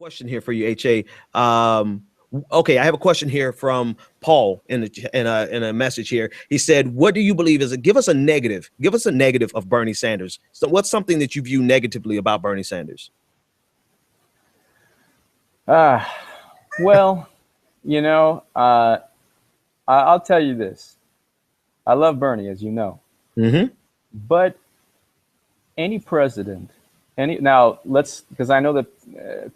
Question here for you, HA. Okay, I have a question here from Paul in a message here. He said, "What do you believe is Give us a negative. Give us a negative of Bernie Sanders. So, what's something that you view negatively about Bernie Sanders?" Well, I'll tell you this. I love Bernie, as you know, Mm-hmm. but any president, now let's, because I know that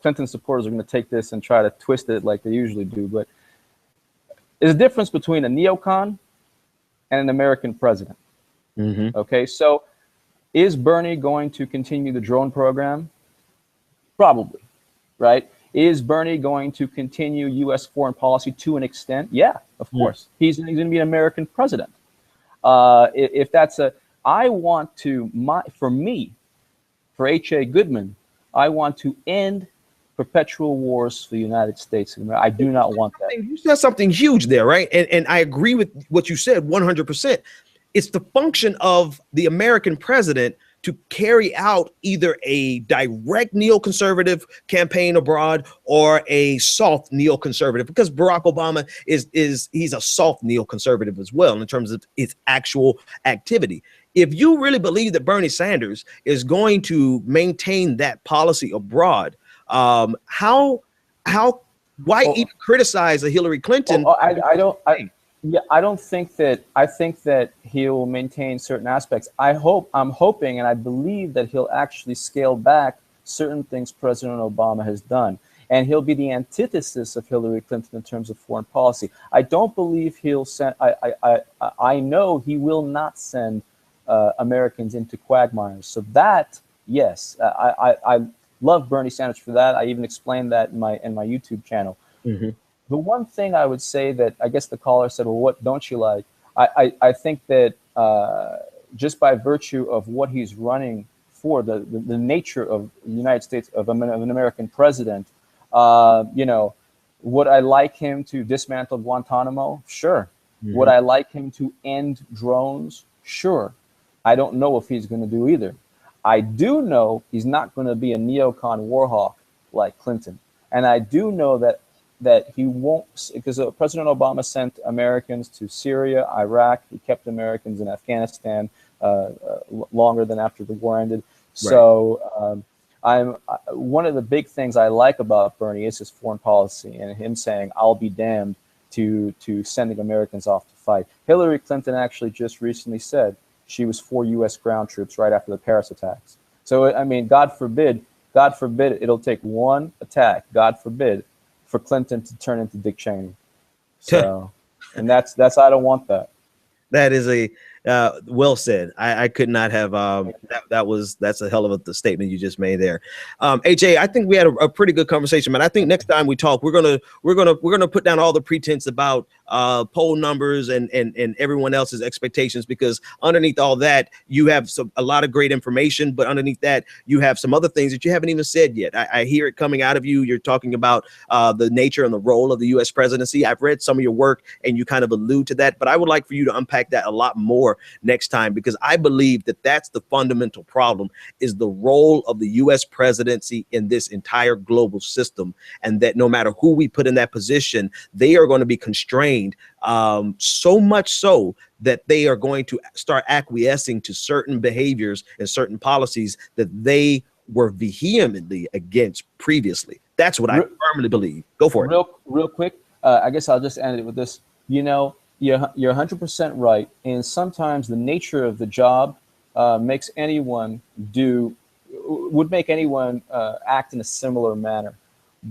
Clinton supporters are going to take this and try to twist it like they usually do, but there's a difference between a neocon and an American president. Mm-hmm. Okay, so is Bernie going to continue the drone program? Probably, right? Is Bernie going to continue U.S. foreign policy to an extent? Yeah, of course. He's going to be an American president. If that's I want to, for H.A. Goodman, I want to end perpetual wars for the United States. I do not want that. You said something huge there, right? And I agree with what you said 100%. It's the function of the American president to carry out either a direct neoconservative campaign abroad or a soft neoconservative, because Barack Obama he's a soft neoconservative as well in terms of its actual activity. If you really believe that Bernie Sanders is going to maintain that policy abroad, why even criticize a Hillary Clinton? I don't think that. I think that he will maintain certain aspects. I'm hoping, and I believe that he'll actually scale back certain things President Obama has done, and he'll be the antithesis of Hillary Clinton in terms of foreign policy. I don't believe he'll send. I know he will not send Americans into quagmires. So that, yes, I love Bernie Sanders for that. I even explained that in my YouTube channel. Mm-hmm. The one thing I would say that I guess the caller said, well, what don't you like? I think that just by virtue of what he's running for, the nature of the United States, of an American president, would I like him to dismantle Guantanamo? Sure. Mm-hmm. Would I like him to end drones? Sure. I don't know if he's going to do either. I do know he's not going to be a neocon war hawk like Clinton. And I do know that he won't, because President Obama sent Americans to Syria, Iraq. He kept Americans in Afghanistan longer than after the war ended. Right. So one of the big things I like about Bernie is his foreign policy and him saying, "I'll be damned" to sending Americans off to fight. Hillary Clinton actually just recently said she was for U.S. ground troops right after the Paris attacks. So I mean, God forbid, it'll take one attack, God forbid, for Clinton to turn into Dick Cheney. So, and that's I don't want that. That is a well said. I could not have that's a hell of a statement you just made there. HA, I think we had a pretty good conversation, man. I think next time we talk, we're gonna put down all the pretense about poll numbers and everyone else's expectations, because underneath all that you have a lot of great information, but underneath that you have some other things that you haven't even said yet. I hear it coming out of you. You're talking about the nature and the role of the U.S. presidency. I've read some of your work and you kind of allude to that, but I would like for you to unpack that a lot more next time, because I believe that that's the fundamental problem, is the role of the U.S. presidency in this entire global system, and that no matter who we put in that position, they are going to be constrained, so much so that they are going to start acquiescing to certain behaviors and certain policies that they were vehemently against previously. That's what I firmly believe. Go for it. Real quick, I guess I'll just end it with this. You're 100% right, and sometimes the nature of the job would make anyone act in a similar manner.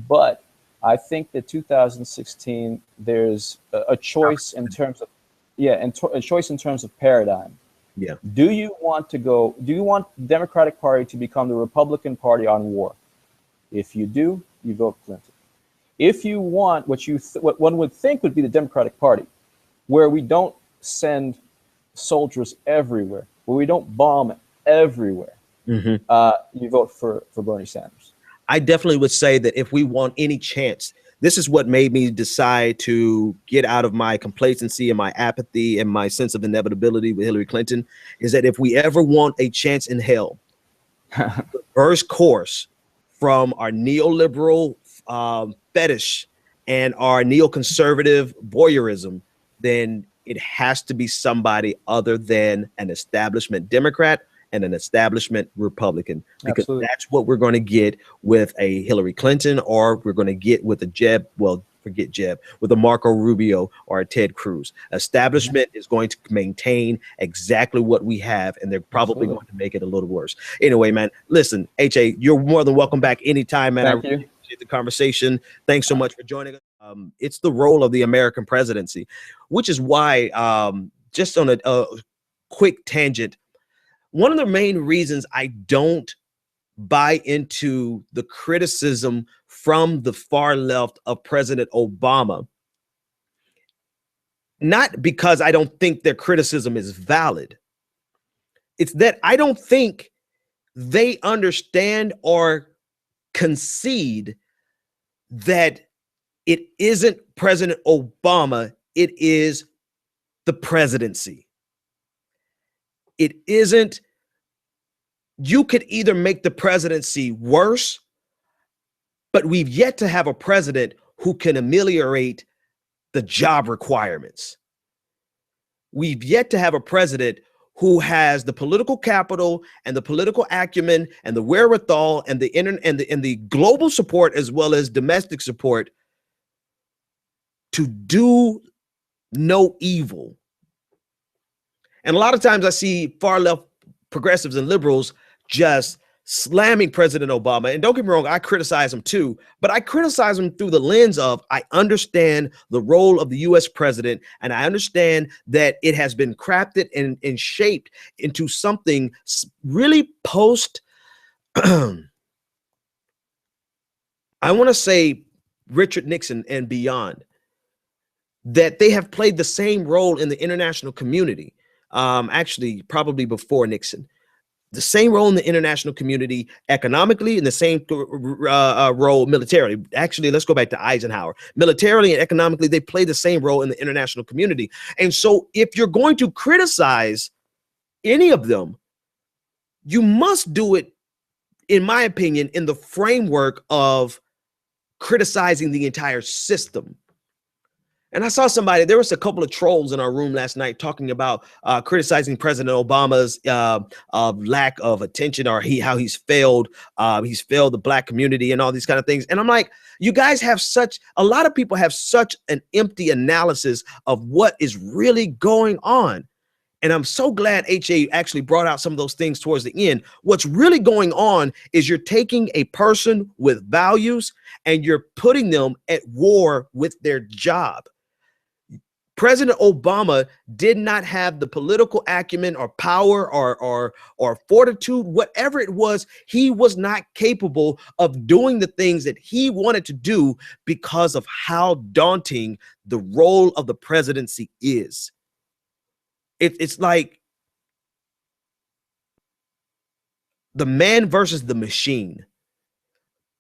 But I think that 2016, there's a choice in terms of, a choice in terms of paradigm. Yeah. Do you want the Democratic Party to become the Republican Party on war? If you do, you vote Clinton. If you want what one would think would be the Democratic Party, where we don't send soldiers everywhere, where we don't bomb everywhere, you vote for Bernie Sanders. I definitely would say that if we want any chance, this is what made me decide to get out of my complacency and my apathy and my sense of inevitability with Hillary Clinton, is that if we ever want a chance in hell, reverse course, from our neoliberal fetish and our neoconservative voyeurism, then it has to be somebody other than an establishment Democrat and an establishment Republican, because Absolutely. that's what we're going to get with a Hillary Clinton, or we're going to get with a Jeb, well, forget Jeb, with a Marco Rubio or a Ted Cruz. Establishment is going to maintain exactly what we have, and they're probably going to make it a little worse. Anyway, man, listen, HA, you're more than welcome back anytime, man. Thank I you. really appreciate the conversation. Thanks so much for joining us. It's the role of the American presidency, which is why, just on a quick tangent, one of the main reasons I don't buy into the criticism from the far left of President Obama, not because I don't think their criticism is valid. It's that I don't think they understand or concede that it isn't President Obama, it is the presidency. It isn't. You could either make the presidency worse, but we've yet to have a president who can ameliorate the job requirements. We've yet to have a president who has the political capital and the political acumen and the wherewithal and the global support as well as domestic support to do no evil. And a lot of times I see far left progressives and liberals just slamming President Obama. And don't get me wrong, I criticize him too, but I criticize him through the lens of I understand the role of the US president, and I understand that it has been crafted and shaped into something really post, I want to say Richard Nixon and beyond, that they have played the same role in the international community. Actually, probably before Nixon. The same role in the international community economically, and the same role militarily. Actually, let's go back to Eisenhower. Militarily and economically, they play the same role in the international community. And so if you're going to criticize any of them, you must do it, in my opinion, in the framework of criticizing the entire system. And I saw somebody, there was a couple of trolls in our room last night talking about criticizing President Obama's lack of attention, or how he's failed the Black community and all these kind of things. And I'm like, you guys have a lot of people have such an empty analysis of what is really going on. And I'm so glad HA actually brought out some of those things towards the end. What's really going on is you're taking a person with values and you're putting them at war with their job. President Obama did not have the political acumen or power or fortitude, whatever it was. He was not capable of doing the things that he wanted to do because of how daunting the role of the presidency is. It's like the man versus the machine.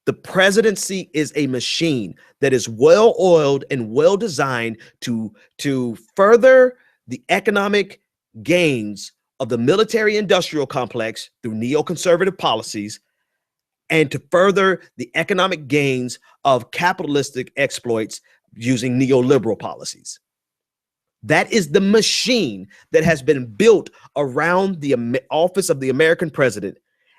The presidency is a machine that is well-oiled and well-designed to further the economic gains of the military-industrial complex through neoconservative policies, and to further the economic gains of capitalistic exploits using neoliberal policies. That is the machine that has been built around the office of the American president.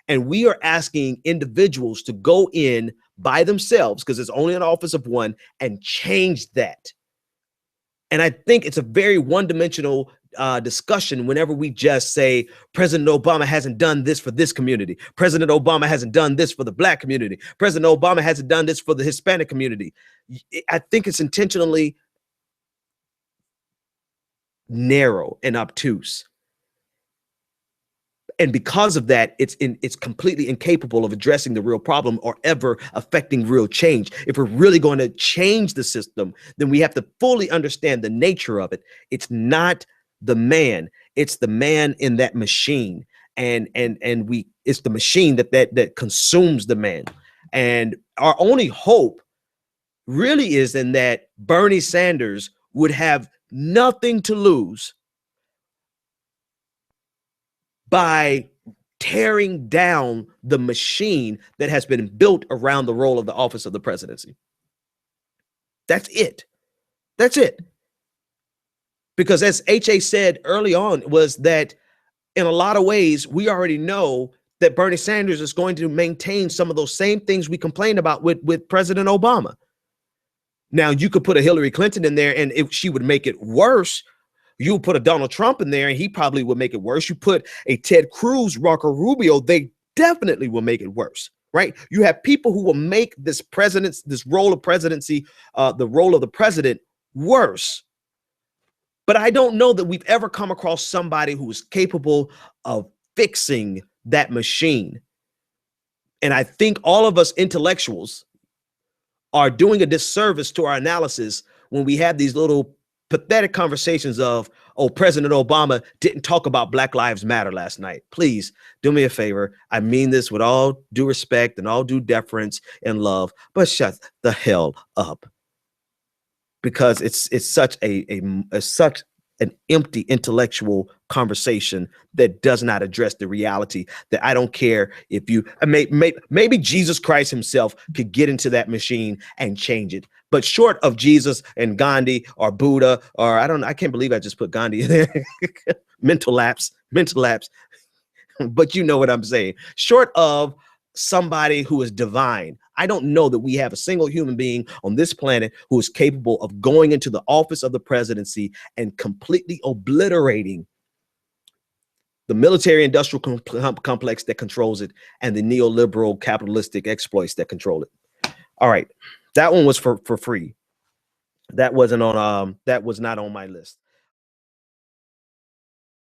And we are asking individuals to go in by themselves, because it's only an office of one, and change that. And I think it's a very one-dimensional discussion whenever we just say President Obama hasn't done this for this community. President Obama hasn't done this for the Black community. President Obama hasn't done this for the Hispanic community. I think it's intentionally narrow and obtuse. And because of that, it's completely incapable of addressing the real problem or ever affecting real change. If we're really going to change the system, then we have to fully understand the nature of it. It's not the man, it's the man in that machine. And it's the machine that consumes the man. And our only hope really is in that Bernie Sanders would have nothing to lose by tearing down the machine that has been built around the role of the office of the presidency. That's it. That's it. Because as HA said early on, was that in a lot of ways, we already know that Bernie Sanders is going to maintain some of those same things we complained about with President Obama. Now, you could put a Hillary Clinton in there and she would make it worse. You put a Donald Trump in there and he probably would make it worse. You put a Ted Cruz, Marco Rubio, they definitely will make it worse, right? You have people who will make this role of presidency, the role of the president, worse. But I don't know that we've ever come across somebody who is capable of fixing that machine. And I think all of us intellectuals are doing a disservice to our analysis when we have these little pathetic conversations of, oh, President Obama didn't talk about Black Lives Matter last night. Please do me a favor. I mean this with all due respect and all due deference and love, but shut the hell up. Because it's such such an empty intellectual conversation that does not address the reality that I don't care if you maybe Jesus Christ himself could get into that machine and change it. But short of Jesus and Gandhi or Buddha, or I can't believe I just put Gandhi in there. mental lapse. But you know what I'm saying. Short of somebody who is divine, I don't know that we have a single human being on this planet who is capable of going into the office of the presidency and completely obliterating the military industrial complex that controls it and the neoliberal capitalistic exploits that control it. All right. That one was for free. That wasn't on that was not on my list.